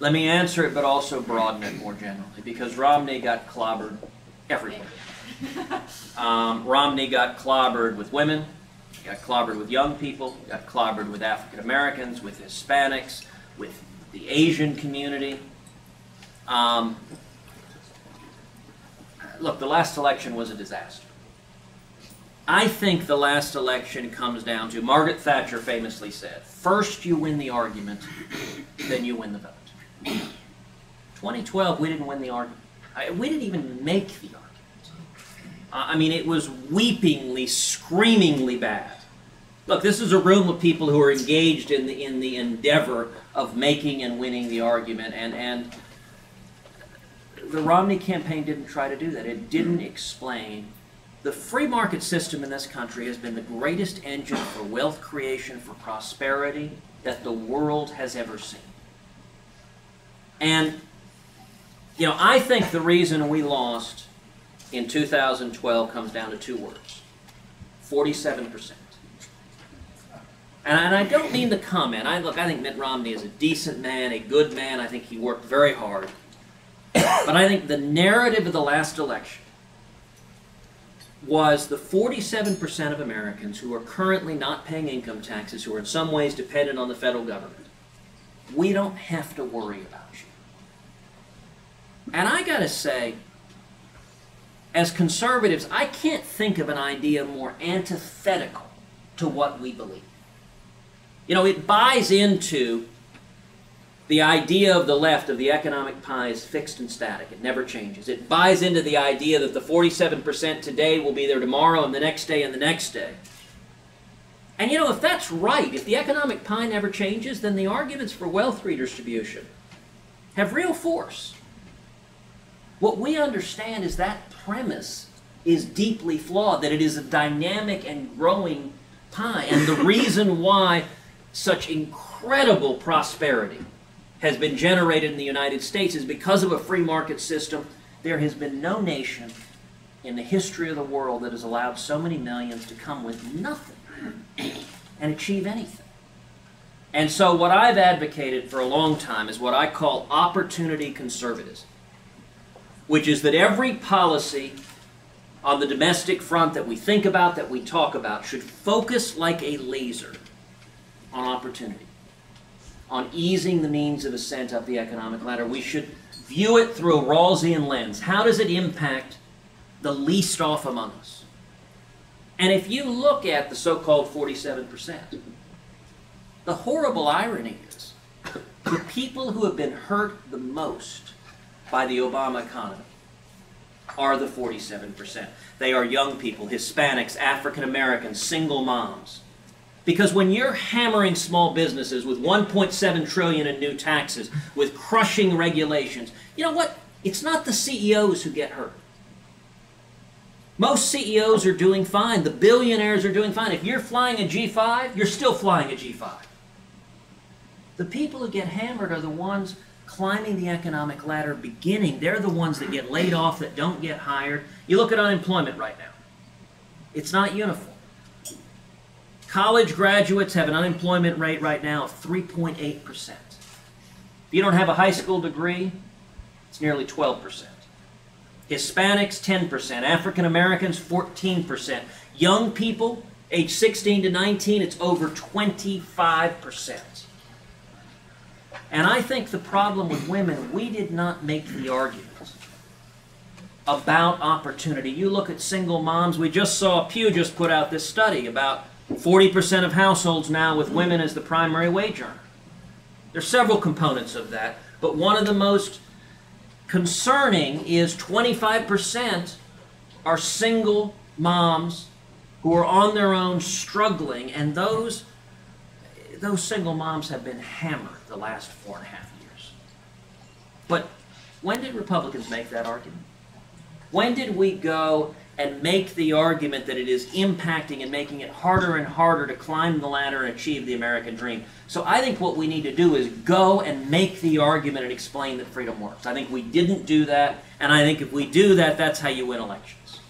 Let me answer it, but also broaden it more generally, because Romney got clobbered everywhere. Romney got clobbered with women, got clobbered with young people, got clobbered with African Americans, with Hispanics, with the Asian community. Look, the last election was a disaster. I think the last election comes down to, Margaret Thatcher famously said, first you win the argument, then you win the vote. 2012, we didn't win the argument. We didn't even make the argument. I mean, it was weepingly, screamingly bad. Look, this is a room of people who are engaged in the endeavor of making and winning the argument, and the Romney campaign didn't try to do that. It didn't explain. The free market system in this country has been the greatest engine for wealth creation, for prosperity, that the world has ever seen. And, you know, I think the reason we lost in 2012 comes down to two words: 47%. And I don't mean to comment. Look, I think Mitt Romney is a decent man, a good man. I think he worked very hard. But I think the narrative of the last election was the 47% of Americans who are currently not paying income taxes, who are in some ways dependent on the federal government. We don't have to worry about you. And I got to say, as conservatives, I can't think of an idea more antithetical to what we believe. You know, it buys into the idea of the left of the economic pie is fixed and static. It never changes. It buys into the idea that the 47% today will be there tomorrow and the next day and the next day. And you know, if that's right, if the economic pie never changes, then the arguments for wealth redistribution have real force. What we understand is that premise is deeply flawed, that it is a dynamic and growing pie. And the reason why such incredible prosperity has been generated in the United States is because of a free market system. There has been no nation in the history of the world that has allowed so many millions to come with nothing and achieve anything. And so what I've advocated for a long time is what I call opportunity conservatism, which is that every policy on the domestic front that we think about, that we talk about, should focus like a laser on opportunity, on easing the means of ascent up the economic ladder. We should view it through a Rawlsian lens. How does it impact the least off among us? And if you look at the so-called 47%, the horrible irony is the people who have been hurt the most by the Obama economy are the 47%. They are young people, Hispanics, African Americans, single moms. Because when you're hammering small businesses with $1.7 trillion in new taxes, with crushing regulations, you know what? It's not the CEOs who get hurt. Most CEOs are doing fine. The billionaires are doing fine. If you're flying a G5, you're still flying a G5. The people who get hammered are the ones climbing the economic ladder beginning. They're the ones that get laid off, that don't get hired. You look at unemployment right now. It's not uniform. College graduates have an unemployment rate right now of 3.8%. If you don't have a high school degree, it's nearly 12%. Hispanics, 10%. African Americans, 14%. Young people, age 16 to 19, it's over 25%. And I think the problem with women, we did not make the argument about opportunity. You look at single moms. We just saw, Pew just put out this study about 40% of households now with women as the primary wage earner. There's several components of that, but one of the most concerning is 25% are single moms who are on their own struggling, and those single moms have been hammered the last 4.5 years. But when did Republicans make that argument? When did we go and make the argument that it is impacting and making it harder and harder to climb the ladder and achieve the American dream? So I think what we need to do is go and make the argument and explain that freedom works. I think we didn't do that, and I think if we do that, that's how you win elections.